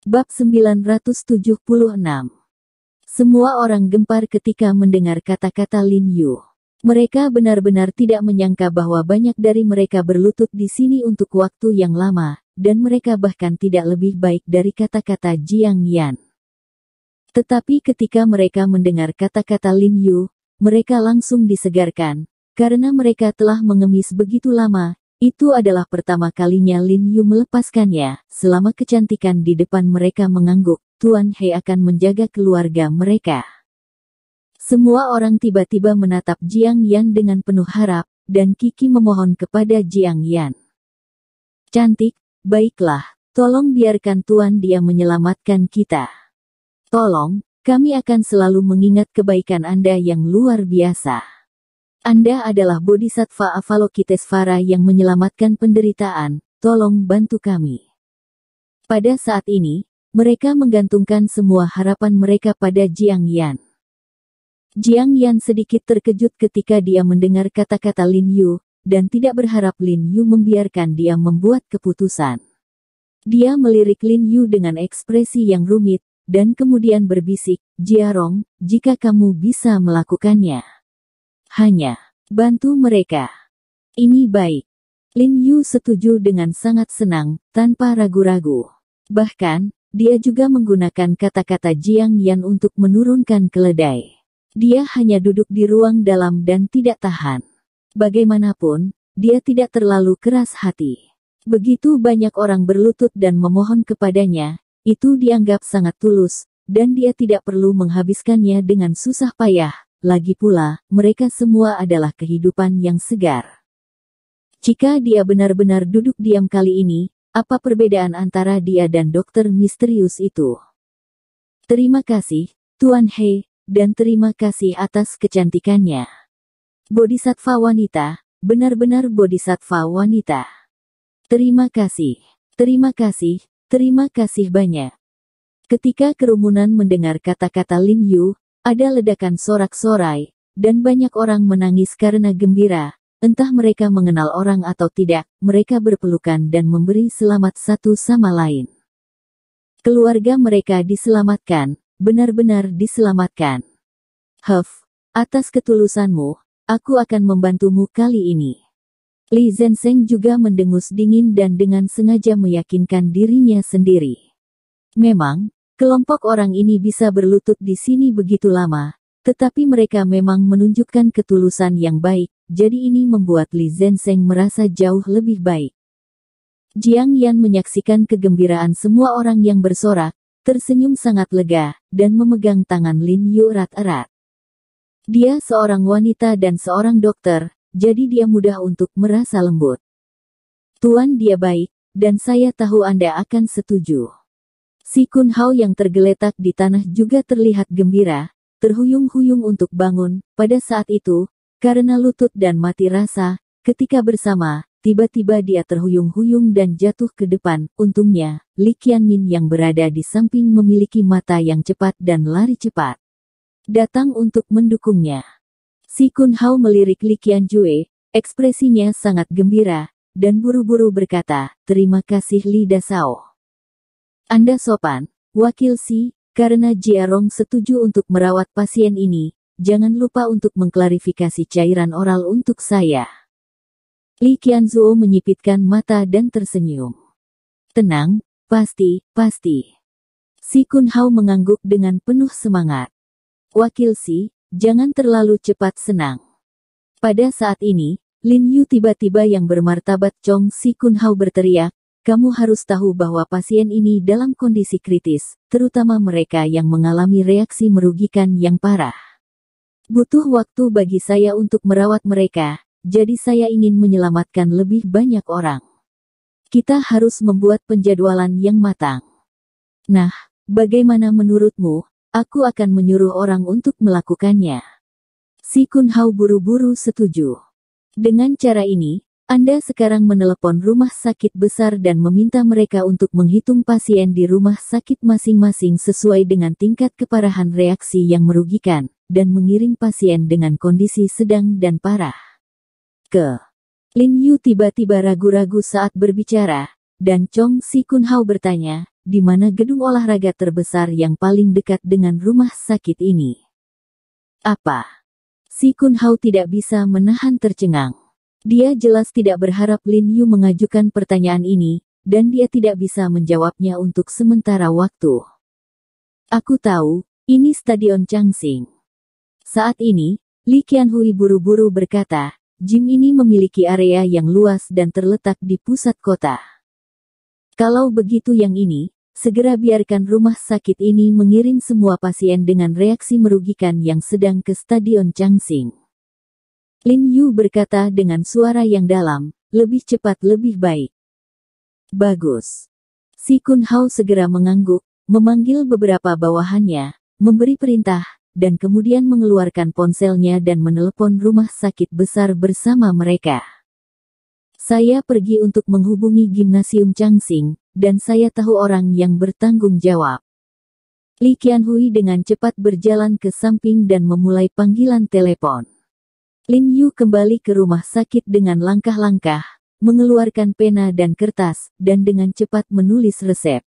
Bab 976. Semua orang gempar ketika mendengar kata-kata Lin Yu. Mereka benar-benar tidak menyangka bahwa banyak dari mereka berlutut di sini untuk waktu yang lama, dan mereka bahkan tidak lebih baik dari kata-kata Jiang Yan. Tetapi ketika mereka mendengar kata-kata Lin Yu, mereka langsung disegarkan, karena mereka telah mengemis begitu lama. Itu adalah pertama kalinya Lin Yu melepaskannya. Selama kecantikan di depan mereka mengangguk, Tuan He akan menjaga keluarga mereka. Semua orang tiba-tiba menatap Jiang Yan dengan penuh harap, dan Kiki memohon kepada Jiang Yan. Cantik, baiklah, tolong biarkan Tuan dia menyelamatkan kita. Tolong, kami akan selalu mengingat kebaikan Anda yang luar biasa. Anda adalah Bodhisattva Avalokitesvara yang menyelamatkan penderitaan, tolong bantu kami. Pada saat ini, mereka menggantungkan semua harapan mereka pada Jiang Yan. Jiang Yan sedikit terkejut ketika dia mendengar kata-kata Lin Yu, dan tidak berharap Lin Yu membiarkan dia membuat keputusan. Dia melirik Lin Yu dengan ekspresi yang rumit, dan kemudian berbisik, Jiarong, jika kamu bisa melakukannya. Hanya, bantu mereka. Ini baik. Lin Yu setuju dengan sangat senang, tanpa ragu-ragu. Bahkan, dia juga menggunakan kata-kata Jiang Yan untuk menurunkan keledai. Dia hanya duduk di ruang dalam dan tidak tahan. Bagaimanapun, dia tidak terlalu keras hati. Begitu banyak orang berlutut dan memohon kepadanya, itu dianggap sangat tulus, dan dia tidak perlu menghabiskannya dengan susah payah. Lagi pula, mereka semua adalah kehidupan yang segar. Jika dia benar-benar duduk diam kali ini, apa perbedaan antara dia dan dokter misterius itu? Terima kasih, Tuan He, dan terima kasih atas kecantikannya. Bodhisattva wanita, benar-benar bodhisattva wanita. Terima kasih, terima kasih, terima kasih banyak. Ketika kerumunan mendengar kata-kata Lin Yu, ada ledakan sorak-sorai, dan banyak orang menangis karena gembira. Entah mereka mengenal orang atau tidak, mereka berpelukan dan memberi selamat satu sama lain. Keluarga mereka diselamatkan, benar-benar diselamatkan. Huff, atas ketulusanmu, aku akan membantumu kali ini. Li Zhensheng juga mendengus dingin dan dengan sengaja meyakinkan dirinya sendiri. Memang, kelompok orang ini bisa berlutut di sini begitu lama, tetapi mereka memang menunjukkan ketulusan yang baik, jadi ini membuat Li Zhensheng merasa jauh lebih baik. Jiang Yan menyaksikan kegembiraan semua orang yang bersorak, tersenyum sangat lega, dan memegang tangan Lin Yu erat-erat. Dia seorang wanita dan seorang dokter, jadi dia mudah untuk merasa lembut. Tuan dia baik, dan saya tahu Anda akan setuju. Si Kun Hao yang tergeletak di tanah juga terlihat gembira, terhuyung-huyung untuk bangun. Pada saat itu, karena lutut dan mati rasa, ketika bersama, tiba-tiba dia terhuyung-huyung dan jatuh ke depan. Untungnya, Li Qianmin yang berada di samping memiliki mata yang cepat dan lari cepat, datang untuk mendukungnya. Si Kun Hao melirik Li Qianjue, ekspresinya sangat gembira, dan buru-buru berkata, terima kasih Li Dasao. Anda sopan, Wakil Si, karena Jiarong setuju untuk merawat pasien ini, jangan lupa untuk mengklarifikasi cairan oral untuk saya. Li Qianzuo menyipitkan mata dan tersenyum. Tenang, pasti. Si Kun Hao mengangguk dengan penuh semangat. Wakil Si, jangan terlalu cepat senang. Pada saat ini, Lin Yu tiba-tiba yang bermartabat Chong Si Kun Hao berteriak, kamu harus tahu bahwa pasien ini dalam kondisi kritis, terutama mereka yang mengalami reaksi merugikan yang parah. Butuh waktu bagi saya untuk merawat mereka, jadi saya ingin menyelamatkan lebih banyak orang. Kita harus membuat penjadwalan yang matang. Nah, bagaimana menurutmu? Aku akan menyuruh orang untuk melakukannya. Si Kun Hao buru-buru setuju. Dengan cara ini, Anda sekarang menelepon rumah sakit besar dan meminta mereka untuk menghitung pasien di rumah sakit masing-masing sesuai dengan tingkat keparahan reaksi yang merugikan, dan mengirim pasien dengan kondisi sedang dan parah ke Lin Yu tiba-tiba ragu-ragu saat berbicara, dan Chong Si Kun Hao bertanya, di mana gedung olahraga terbesar yang paling dekat dengan rumah sakit ini. Apa? Si Kun Hao tidak bisa menahan tercengang. Dia jelas tidak berharap Lin Yu mengajukan pertanyaan ini, dan dia tidak bisa menjawabnya untuk sementara waktu. Aku tahu, ini Stadion Changxing. Saat ini, Li Qianhui buru-buru berkata, gym ini memiliki area yang luas dan terletak di pusat kota. Kalau begitu yang ini, segera biarkan rumah sakit ini mengirim semua pasien dengan reaksi merugikan yang sedang ke Stadion Changxing. Lin Yu berkata dengan suara yang dalam, lebih cepat lebih baik. Bagus. Si Kun Hao segera mengangguk, memanggil beberapa bawahannya, memberi perintah, dan kemudian mengeluarkan ponselnya dan menelepon rumah sakit besar bersama mereka. Saya pergi untuk menghubungi gimnasium Changxing, dan saya tahu orang yang bertanggung jawab. Li Qianhui dengan cepat berjalan ke samping dan memulai panggilan telepon. Lin Yu kembali ke rumah sakit dengan langkah-langkah, mengeluarkan pena dan kertas, dan dengan cepat menulis resep.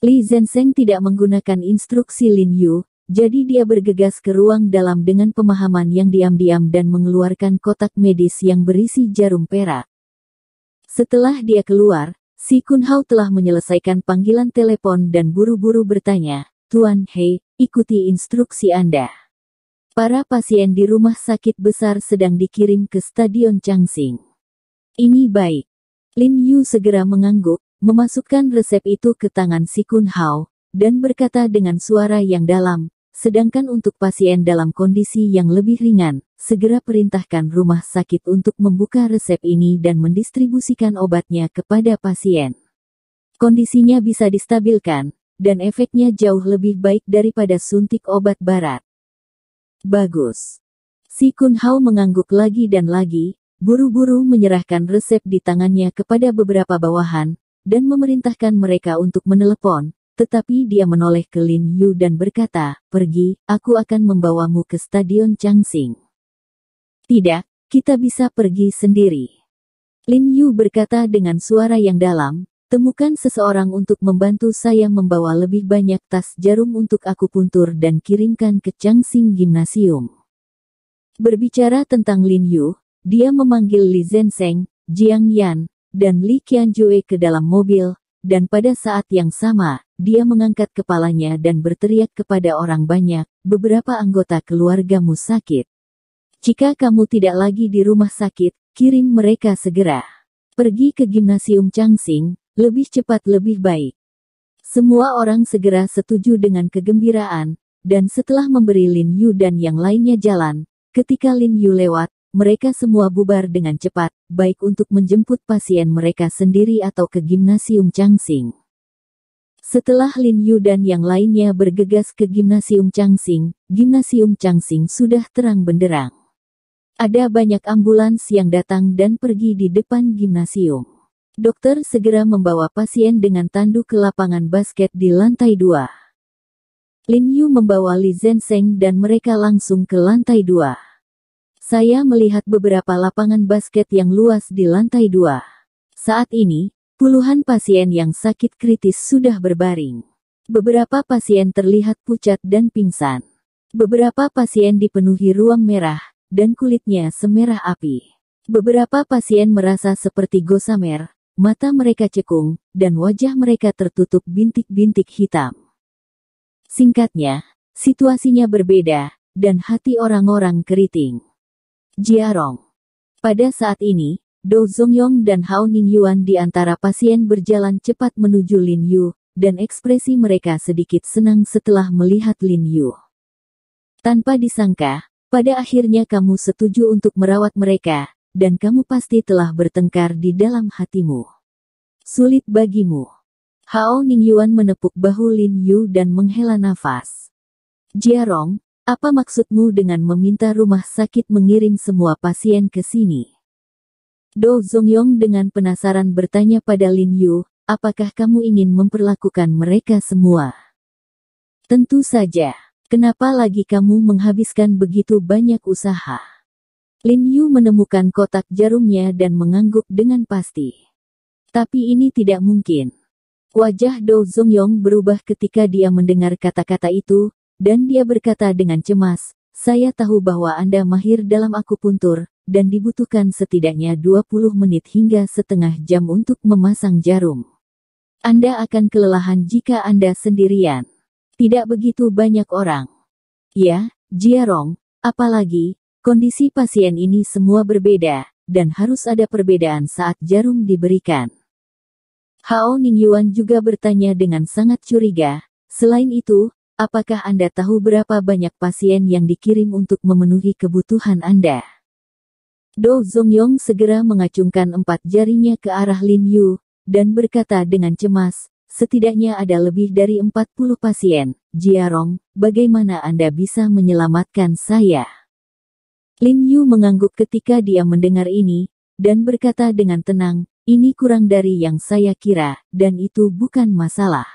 Li Zhensheng tidak menggunakan instruksi Lin Yu, jadi dia bergegas ke ruang dalam dengan pemahaman yang diam-diam dan mengeluarkan kotak medis yang berisi jarum perak. Setelah dia keluar, si Kun Hao telah menyelesaikan panggilan telepon dan buru-buru bertanya, Tuan He, ikuti instruksi Anda. Para pasien di rumah sakit besar sedang dikirim ke Stadion Changxing. Ini baik. Lin Yu segera mengangguk, memasukkan resep itu ke tangan si Kun Hao, dan berkata dengan suara yang dalam, sedangkan untuk pasien dalam kondisi yang lebih ringan, segera perintahkan rumah sakit untuk membuka resep ini dan mendistribusikan obatnya kepada pasien. Kondisinya bisa distabilkan, dan efeknya jauh lebih baik daripada suntik obat barat. Bagus. Si Kun Hao mengangguk lagi dan lagi, buru-buru menyerahkan resep di tangannya kepada beberapa bawahan, dan memerintahkan mereka untuk menelepon, tetapi dia menoleh ke Lin Yu dan berkata, pergi, aku akan membawamu ke Stadion Changxing. Tidak, kita bisa pergi sendiri. Lin Yu berkata dengan suara yang dalam, temukan seseorang untuk membantu saya membawa lebih banyak tas jarum untuk akupuntur dan kirimkan ke Changxing Gymnasium. Berbicara tentang Lin Yu, dia memanggil Li Zhensheng, Jiang Yan, dan Li Qianjue ke dalam mobil, dan pada saat yang sama, dia mengangkat kepalanya dan berteriak kepada orang banyak, beberapa anggota keluargamu sakit. Jika kamu tidak lagi di rumah sakit, kirim mereka segera. Pergi ke Gimnasium Changxing, lebih cepat lebih baik. Semua orang segera setuju dengan kegembiraan, dan setelah memberi Lin Yu dan yang lainnya jalan, ketika Lin Yu lewat, mereka semua bubar dengan cepat, baik untuk menjemput pasien mereka sendiri atau ke Gimnasium Changxing. Setelah Lin Yu dan yang lainnya bergegas ke Gimnasium Changxing sudah terang benderang. Ada banyak ambulans yang datang dan pergi di depan gimnasium. Dokter segera membawa pasien dengan tandu ke lapangan basket di lantai 2. Lin Yu membawa Li Zhensheng dan mereka langsung ke lantai 2. Saya melihat beberapa lapangan basket yang luas di lantai 2. Saat ini, puluhan pasien yang sakit kritis sudah berbaring. Beberapa pasien terlihat pucat dan pingsan. Beberapa pasien dipenuhi ruang merah, dan kulitnya semerah api. Beberapa pasien merasa seperti gossamer, mata mereka cekung, dan wajah mereka tertutup bintik-bintik hitam. Singkatnya, situasinya berbeda, dan hati orang-orang keriting. Jiarong. Pada saat ini, Do Zongyong dan Hao Ningyuan di antara pasien berjalan cepat menuju Lin Yu, dan ekspresi mereka sedikit senang setelah melihat Lin Yu. Tanpa disangka, pada akhirnya kamu setuju untuk merawat mereka, dan kamu pasti telah bertengkar di dalam hatimu. Sulit bagimu. Hao Ningyuan menepuk bahu Lin Yu dan menghela nafas. Jiarong, apa maksudmu dengan meminta rumah sakit mengirim semua pasien ke sini? Do Zongyong dengan penasaran bertanya pada Lin Yu, apakah kamu ingin memperlakukan mereka semua? Tentu saja. Kenapa lagi kamu menghabiskan begitu banyak usaha? Lin Yu menemukan kotak jarumnya dan mengangguk dengan pasti. Tapi ini tidak mungkin. Wajah Do Zongyong berubah ketika dia mendengar kata-kata itu, dan dia berkata dengan cemas, "Saya tahu bahwa Anda mahir dalam akupuntur, dan dibutuhkan setidaknya 20 menit hingga setengah jam untuk memasang jarum. Anda akan kelelahan jika Anda sendirian. Tidak begitu banyak orang." "Ya, Jiarong, apalagi, kondisi pasien ini semua berbeda, dan harus ada perbedaan saat jarum diberikan." Hao Ningyuan juga bertanya dengan sangat curiga, "Selain itu, apakah Anda tahu berapa banyak pasien yang dikirim untuk memenuhi kebutuhan Anda?" Do Zongyong segera mengacungkan 4 jarinya ke arah Lin Yu, dan berkata dengan cemas, "Setidaknya ada lebih dari 40 pasien. Jiarong, bagaimana Anda bisa menyelamatkan saya?" Lin Yu mengangguk ketika dia mendengar ini, dan berkata dengan tenang, "Ini kurang dari yang saya kira, dan itu bukan masalah.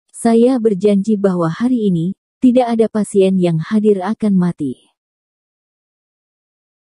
Saya berjanji bahwa hari ini, tidak ada pasien yang hadir akan mati."